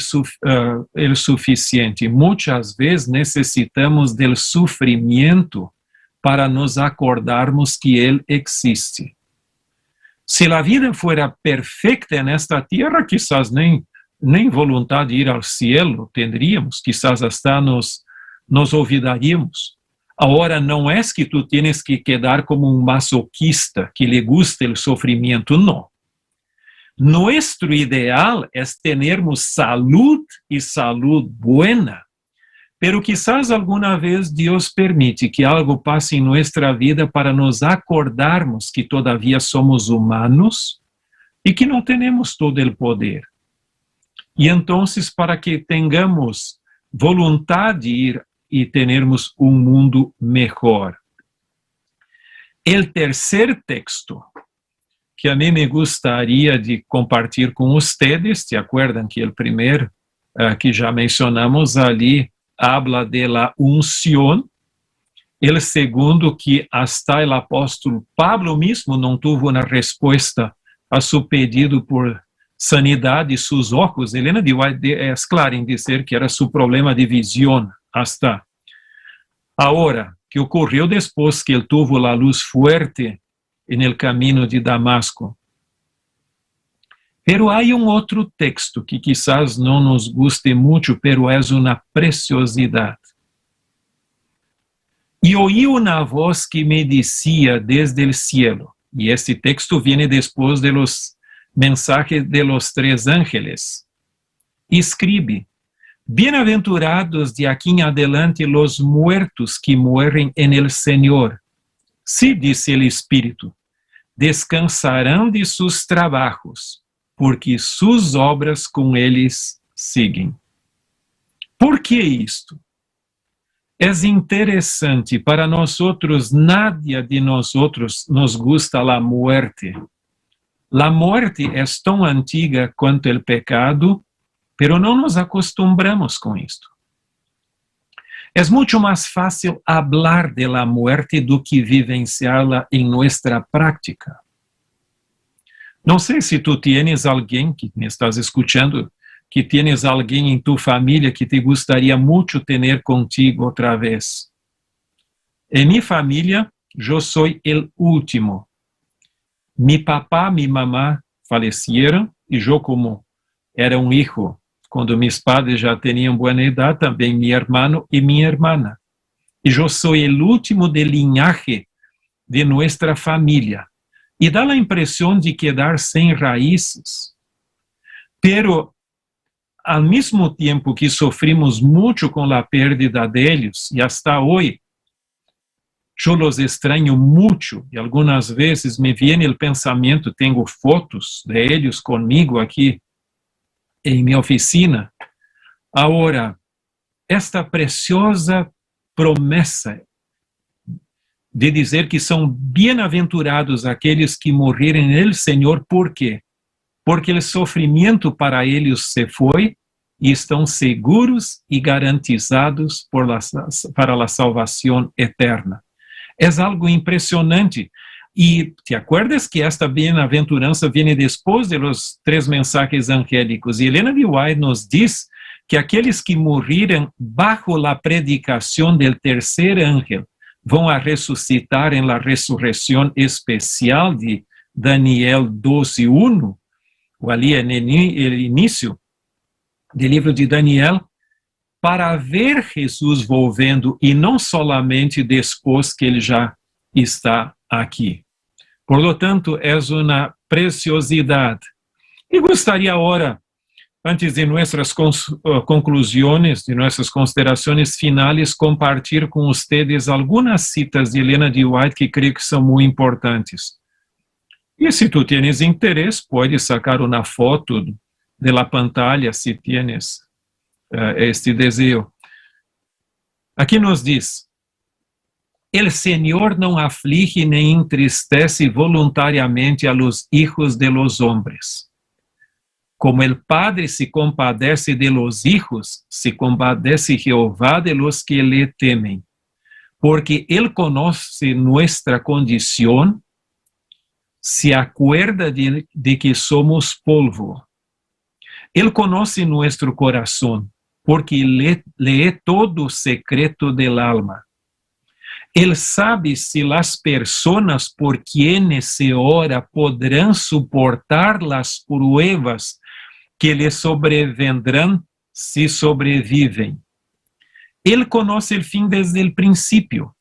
S2: el suficiente. Muchas veces necesitamos del sufrimiento para nos acordarmos que Él existe. Si la vida fuera perfecta en esta tierra, quizás nem voluntad de ir al cielo tendríamos, quizás hasta nos olvidaríamos. Ahora, no es que tú tienes que quedar como un masoquista que le gusta el sufrimiento, no. Nuestro ideal es tenermos salud y salud buena, pero quizás alguna vez Dios permite que algo pase en nuestra vida para nos acordarmos que todavía somos humanos y que no tenemos todo el poder. Y entonces, para que tengamos voluntad de ir y tenermos un mundo mejor. El tercer texto que a mí me gustaría de compartir con ustedes, ¿te acuerdan que el primer que ya mencionamos allí habla de la unción? El segundo, que hasta el apóstolo Pablo mismo no tuvo una respuesta a su pedido por sanidad de sus ojos. Helena de White es clara en decir que era su problema de visión hasta ahora, que ocurrió después que él tuvo la luz fuerte en el camino de Damasco. Pero hay un otro texto que quizás no nos guste mucho, pero es una preciosidad. Y oí una voz que me decía desde el cielo, y este texto viene después de los mensajes de los 3 ángeles. Escribe: bienaventurados de aquí en adelante los muertos que mueren en el Señor. Sí, dice el Espíritu, descansarán de sus trabajos, porque sus obras con eles siguen. ¿Por qué esto? Es interesante, para nosotros, nadie de nosotros nos gusta la muerte. La muerte es tan antigua cuanto el pecado, pero no nos acostumbramos con esto. Es mucho más fácil hablar de la muerte do que vivenciarla en nuestra práctica. No sé si tú tienes alguien que me estás escuchando, que tienes alguien en tu familia que te gustaría mucho tener contigo otra vez. En mi familia, yo soy el último. Mi papá, mi mamá fallecieron y yo, como era un hijo, cuando mis padres ya tenían buena edad, también mi hermano y mi hermana. Y yo soy el último del linaje de nuestra familia. Y da la impresión de quedar sin raíces. Pero, al mismo tiempo que sufrimos mucho con la pérdida de ellos, y hasta hoy, yo los extraño mucho, y algunas veces me viene el pensamiento, tengo fotos de ellos conmigo aquí en mi oficina. Ahora, esta preciosa promesa de dizer que são bem-aventurados aqueles que morrerem no Senhor. ¿Por quê? Porque o sofrimento para eles se foi e estão seguros e garantizados para a salvação eterna. É algo impressionante. E te acuerdas que esta bem-aventurança vem depois de los 3 mensajes angélicos. E Helena de White nos diz que aqueles que morreram bajo la predicação del tercer ángel vão a ressuscitar em la ressurreição especial de Daniel 12:1, ou ali no início do livro de Daniel, para ver Jesus volvendo e não solamente depois que ele já está aqui. Por lo tanto, é uma preciosidade. E gostaria agora, antes de nossas conclusões, de nossas considerações finais, compartilhar com vocês algumas citas de Helena de White que creio que são muito importantes. E se tu tens interesse, pode sacar uma foto de la pantalla, si tienes este deseo. Aqui nos diz: el Señor não aflige nem entristece voluntariamente a los hijos de los hombres. Como el Padre se compadece de los hijos, se compadece Jehová de los que le temen. Porque Él conoce nuestra condición, se acuerda de que somos polvo. Él conoce nuestro corazón, porque lee todo secreto del alma. Él sabe si las personas por quienes se ora podrán soportar las pruebas que les sobrevendrán si sobreviven. Él conoce el fin desde el principio.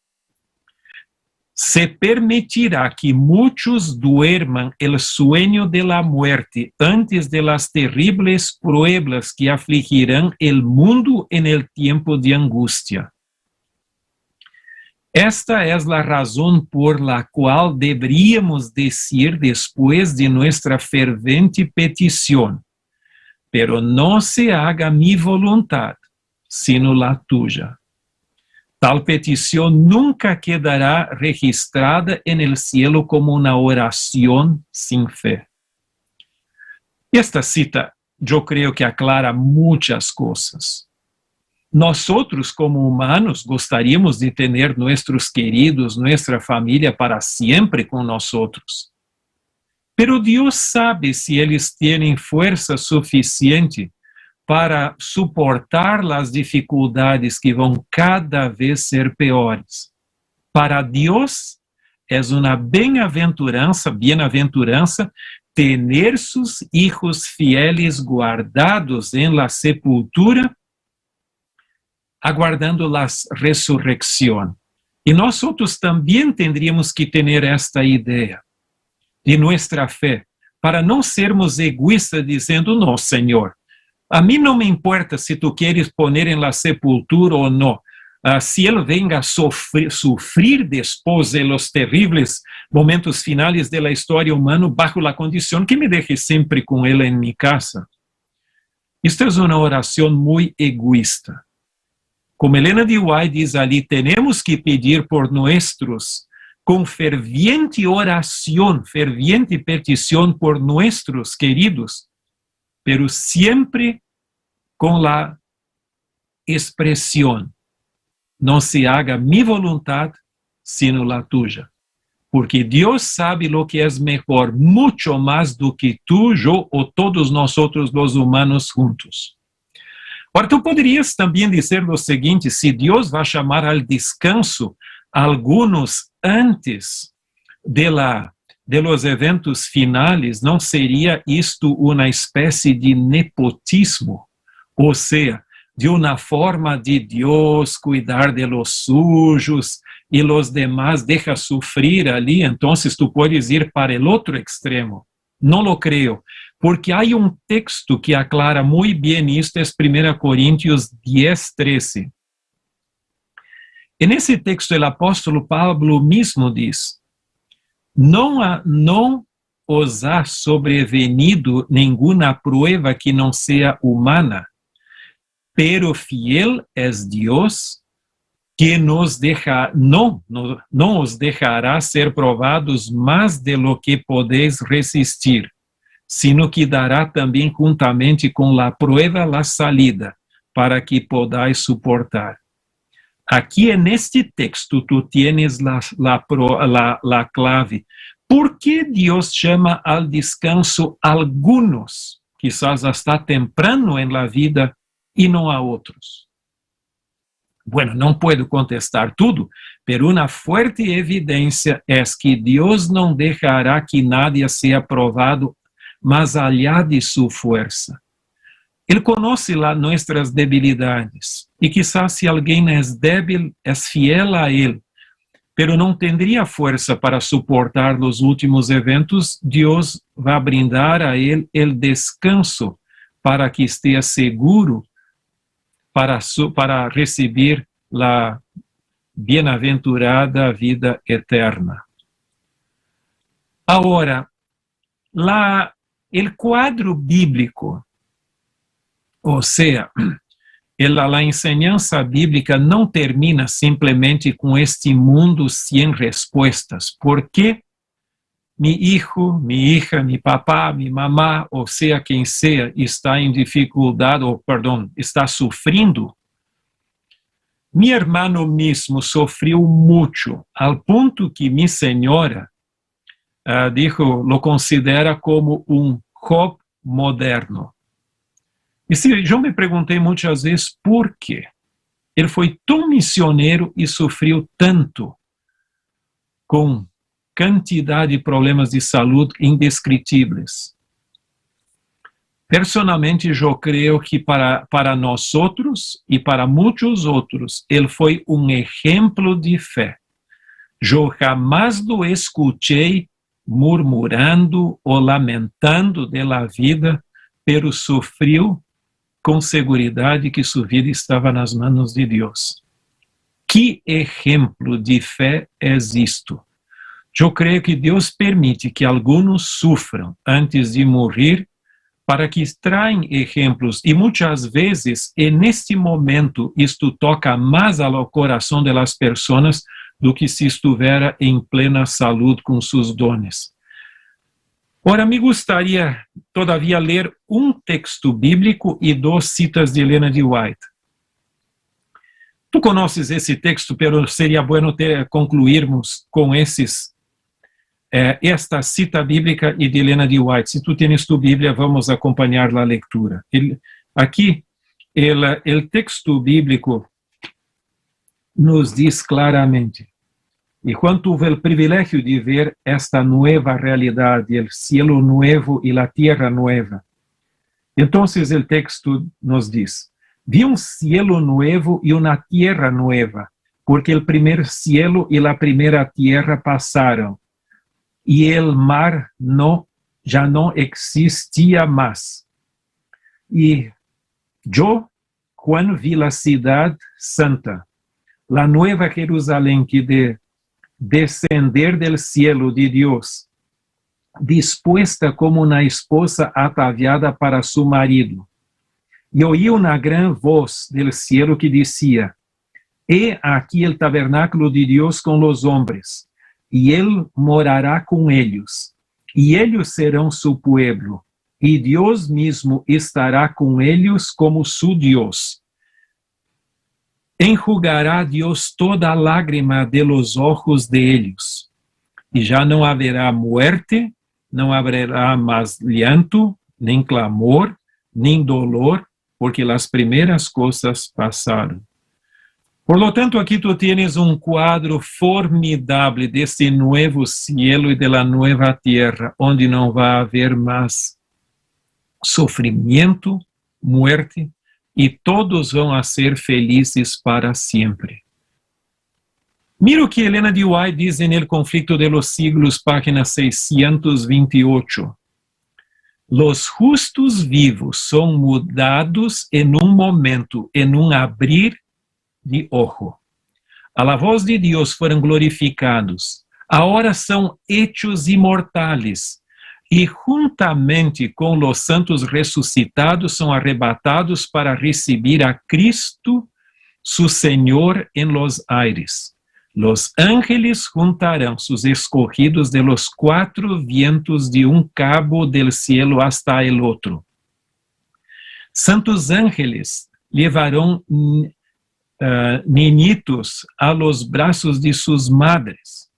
S2: Se permitirá que muchos duerman el sueño de la muerte antes de las terribles pruebas que afligirán el mundo en el tiempo de angustia. Esta es la razón por la cual deberíamos decir después de nuestra fervente petición: pero no se haga mi voluntad, sino la tuya. Tal petición nunca quedará registrada en el cielo como una oración sin fe. Esta cita yo creo que aclara muchas cosas. Nosotros como humanos gostaríamos de tener nuestros queridos, nuestra familia para siempre con nosotros. Pero Dios sabe si ellos tienen fuerza suficiente para suportar las dificultades que van cada vez ser peores. Para Dios es una bienaventuranza tener sus hijos fieles guardados en la sepultura, aguardando la resurrección. Y nosotros también tendríamos que tener esta idea de nuestra fe, para não sermos egoístas dizendo: não, Senhor, a mim não me importa se tu queres poner em la sepultura ou não, se ele venga a sofrer depois de los terribles momentos finales de la história humana, bajo la condição que me deje sempre com ele em minha casa. Isto é uma oração muito egoísta. Como Helena de White diz ali, temos que pedir por nuestros, con ferviente oración, ferviente petición por nuestros queridos, pero siempre con la expresión: no se haga mi voluntad, sino la tuya. Porque Dios sabe lo que es mejor, mucho más do que tú, yo o todos nosotros los humanos juntos. Agora, tu poderias também dizer o seguinte: se Deus vai chamar ao descanso alguns antes de los eventos finales, não seria isto uma espécie de nepotismo? Ou seja, de uma forma de Deus cuidar de los suyos e los demás deja sufrir ali, então tu podes ir para o outro extremo. Não lo creo, porque há texto que aclara muito bem isto, é 1 Coríntios 10:13. Nesse texto, o apóstolo Pablo mesmo diz: não os ha sobrevenido nenhuma prueba que não seja humana, pero fiel es Dios, que não os dejará ser provados mais de lo que podeis resistir, sino que dará também juntamente com la prueba la salida, para que podáis suportar. Aqui neste texto tu tienes la clave. ¿Por que Deus chama al descanso algunos, quizás hasta temprano en la vida, e não a outros? Bueno, não puedo contestar tudo, pero uma forte evidência é que Deus não deixará que nadie seja provado más allá de sua força. Ele conhece nossas debilidades, e quizás se alguém é débil, é fiel a Ele, pero não teria força para suportar os últimos eventos. Deus vai brindar a ele o descanso para que esteja seguro para receber a bem-aventurada vida eterna. Agora, o quadro bíblico Ou seja, a enseñanza bíblica não termina simplesmente com este mundo sem respostas. ¿Por qué mi hijo, mi hija, mi papá, mi mamá, ou seja quem seja, está em dificuldade, está sofrendo? Mi hermano mismo sofreu mucho, al ponto que mi señora lo considera como um Job moderno. E se eu me perguntei muitas vezes por quê. Ele foi tão missioneiro e sofreu tanto com quantidade de problemas de saúde indescritíveis. Personalmente, eu creio que para nós outros e para muitos outros, ele foi um exemplo de fé. Eu jamais lo escutei murmurando ou lamentando de la vida, pero sofreu com seguridade que sua vida estava nas mãos de Deus. Que exemplo de fé é isto? Eu creio que Deus permite que alguns sofram antes de morrer para que traem exemplos, e muitas vezes, neste momento, isto toca mais ao coração das pessoas do que se estivera em plena saúde com seus dones. Ora, me gostaria, todavia, ler um texto bíblico e 2 citas de Ellen G. White. Tu conheces esse texto, pero seria bueno concluirmos com esta cita bíblica e de Ellen G. White. Se tu tens tu Bíblia, vamos acompanhar a leitura. Aqui, o texto bíblico nos diz claramente: e quando tuve o privilégio de ver esta nova realidade, o cielo novo e a terra nova, então o texto nos diz: vi um cielo novo e uma terra nova, porque o primeiro cielo e a primeira terra passaram, e o mar já não existia mais. E eu, quando vi a cidade santa, a nova Jerusalém que descender del cielo de Deus, dispuesta como uma esposa ataviada para su marido. E oí uma grande voz del cielo que dizia: He aquí el tabernáculo de Deus com los hombres, e Ele morará com eles, e eles serão su pueblo, e Deus mesmo estará com eles como su Deus. Enjugará Deus toda lágrima de los ojos de ellos, e já não haverá muerte, não haverá mais llanto, nem clamor, nem dolor, porque as primeiras coisas passaram. Por lo tanto, aqui tu tienes um quadro formidável desse novo cielo e de la nueva terra, onde não vai haver mais sofrimento, muerte, e todos vão ser felizes para sempre. Mira o que Ellen G. White diz em El Conflicto de los Siglos, página 628. Los justos vivos são mudados em um momento, em um abrir de ojo. A la voz de Deus foram glorificados. Agora são hechos imortais. E juntamente com os santos ressuscitados são arrebatados para receber a Cristo, su Senhor, em los aires. Los ángeles juntarão sus escogidos de los 4 vientos de um cabo del cielo hasta el otro. Santos ángeles levarão niñitos a los brazos de sus madres.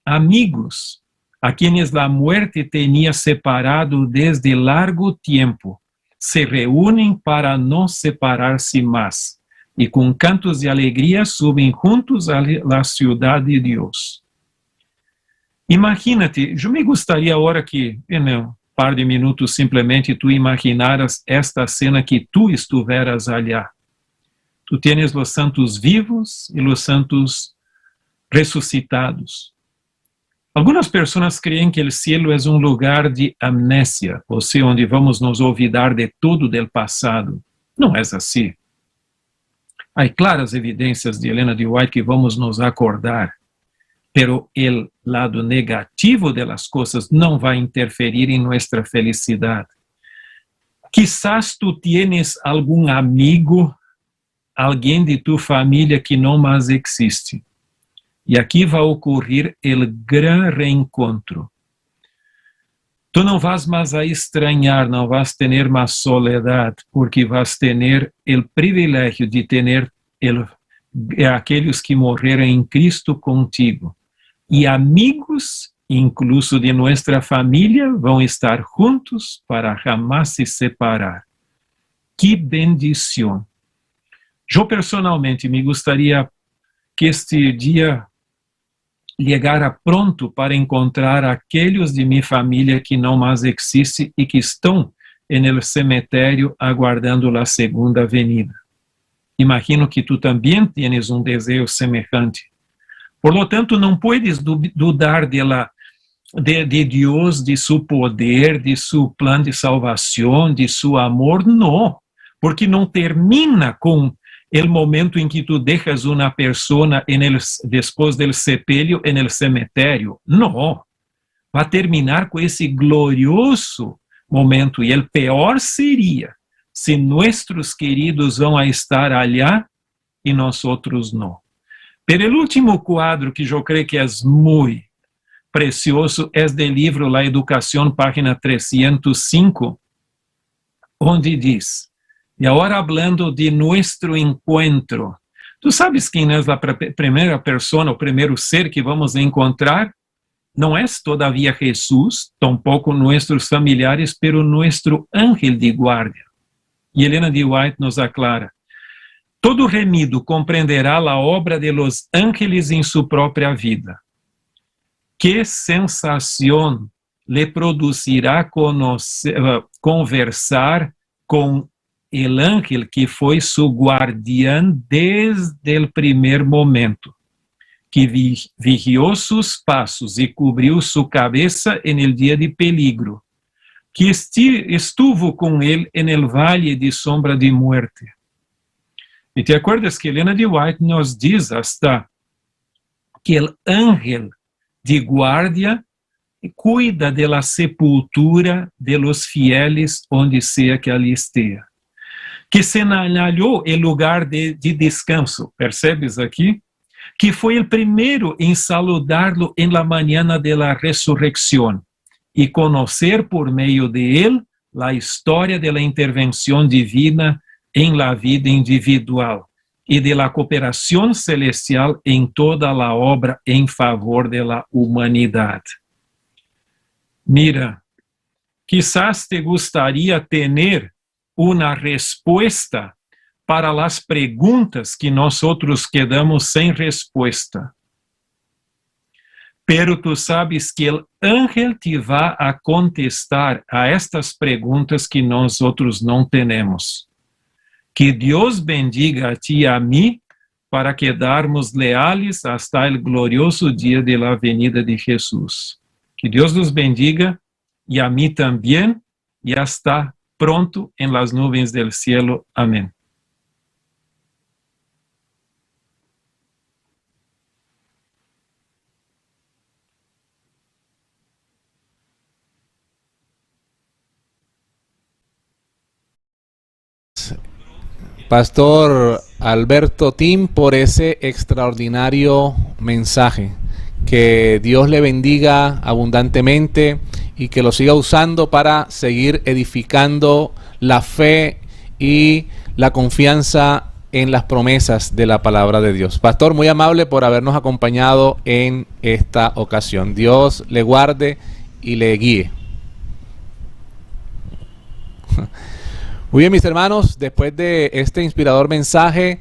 S2: Amigos, a quienes la muerte tenía separado desde largo tiempo, se reúnen para no separarse más, y con cantos de alegría suben juntos a la ciudad de Dios. Imagínate, yo me gustaría ahora que, en un par de minutos, simplemente tú imaginaras esta cena que tú estuvieras allá. Tú tienes los santos vivos y los santos resucitados. Algumas pessoas creem que o cielo é um lugar de amnésia, ou seja, onde vamos nos olvidar de tudo do passado. Não é assim. Há claras evidências de Ellen G. White que vamos nos acordar, pero o lado negativo das coisas não vai interferir em nossa felicidade. Quizás tú tienes algún amigo, alguém de tu família que não mais existe. E aqui vai ocorrer o grande reencontro. Tu não vas mais a estranhar, não vas ter mais soledade, porque vas ter o privilégio de ter aqueles que morreram em Cristo contigo. E amigos, incluso de nossa família, vão estar juntos para jamais se separar. Que bendição! Eu, personalmente, me gostaria que este dia chegara pronto para encontrar aqueles de minha família que não mais existem e que estão no cemitério aguardando a segunda venida. Imagino que tu também tienes desejo semejante. Por lo tanto, não puedes dudar de Deus, de seu poder, de seu plano de salvação, de seu amor, não. Porque não termina com o momento em que tu deixas uma pessoa depois do sepelho no cemitério. Não. Vai terminar com esse glorioso momento. E o pior seria se nossos queridos vão a estar allá e nós outros não. Pero o último quadro que eu creio que é muito precioso é do livro La Educación, página 305, onde diz: e agora hablando de nosso encontro. Tu sabes quem é a primeira pessoa, o primeiro ser que vamos encontrar? Não é todavia Jesus, tampouco nossos familiares, pero nosso ángel de guarda. E Helena de White nos aclara: todo remido compreenderá a obra de los ángeles em sua própria vida. Que sensação lhe produzirá conversar com el ángel que foi seu guardião desde o primeiro momento, que vigiou seus passos e cobriu sua cabeça en el dia de peligro, que estuvo com ele en el valle de sombra de muerte. E te acuerdas que Helena de White nos diz hasta que o ángel de guarda cuida de la sepultura de los fieles onde sea que ali esteja. Que señaló el lugar de descanso, percebes aqui? Que foi o primeiro em saludarlo en la mañana de la resurrección e conocer por meio de él la história de la intervención divina en la vida individual e de la cooperación celestial en toda la obra en favor de la humanidad. Mira, quizás te gustaría tener uma resposta para as perguntas que nós outros quedamos sem resposta. Pero tu sabes que o ángel te vai a contestar a estas perguntas que nós outros não temos. Que Deus bendiga a ti e a mim para quedarmos leales hasta el glorioso dia de la venida de Jesus. Que Deus nos bendiga e a mim também e hasta pronto en las nubes del cielo. Amén.
S1: Pastor Alberto Tim, por ese extraordinario mensaje. Que Dios le bendiga abundantemente y que lo siga usando para seguir edificando la fe y la confianza en las promesas de la palabra de Dios. Pastor, muy amable por habernos acompañado en esta ocasión. Dios le guarde y le guíe. Muy bien, mis hermanos, después de este inspirador mensaje,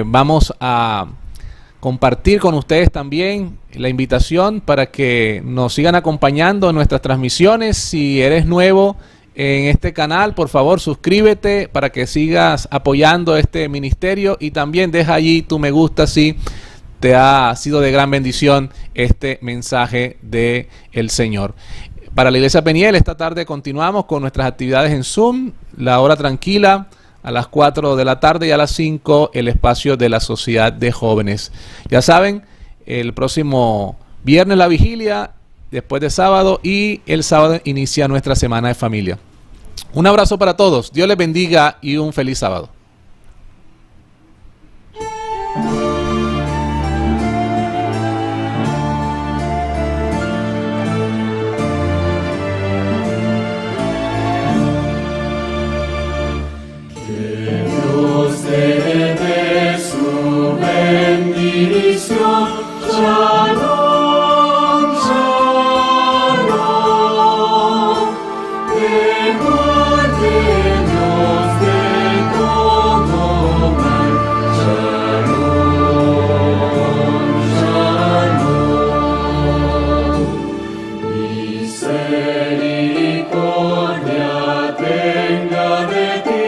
S1: vamos a compartir con ustedes también la invitación para que nos sigan acompañando en nuestras transmisiones. Si eres nuevo en este canal, por favor suscríbete para que sigas apoyando este ministerio y también deja allí tu me gusta si te ha sido de gran bendición este mensaje de el Señor. Para la Iglesia Peniel, esta tarde continuamos con nuestras actividades en Zoom, la hora tranquila, a las 4 de la tarde y a las 5 el espacio de la Sociedad de Jóvenes. Ya saben, el próximo viernes la vigilia, después de sábado, y el sábado inicia nuestra Semana de Familia. Un abrazo para todos. Dios les bendiga y un feliz sábado.
S3: Shalom, shalom, temor de Dios de todo mal. Shalom, shalom, misericordia tenga de ti.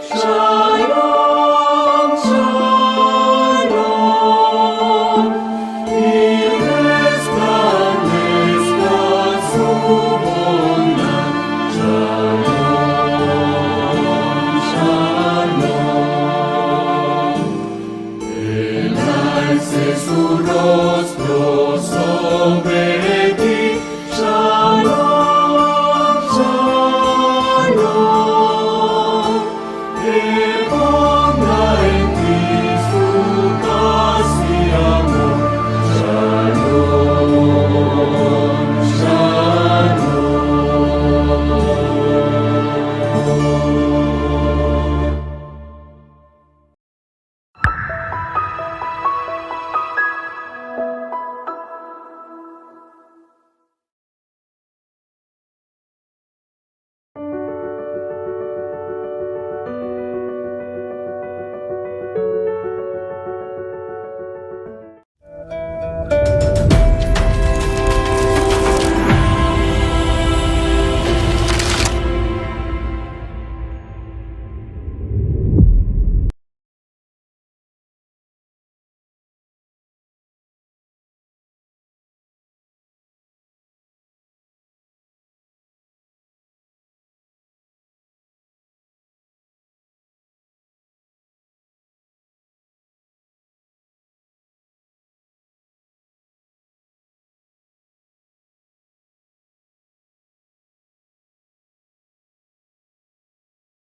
S3: Shalom, shalom, y resplandezca su bondad. Shalom, shalom, Él alce su rostro sobre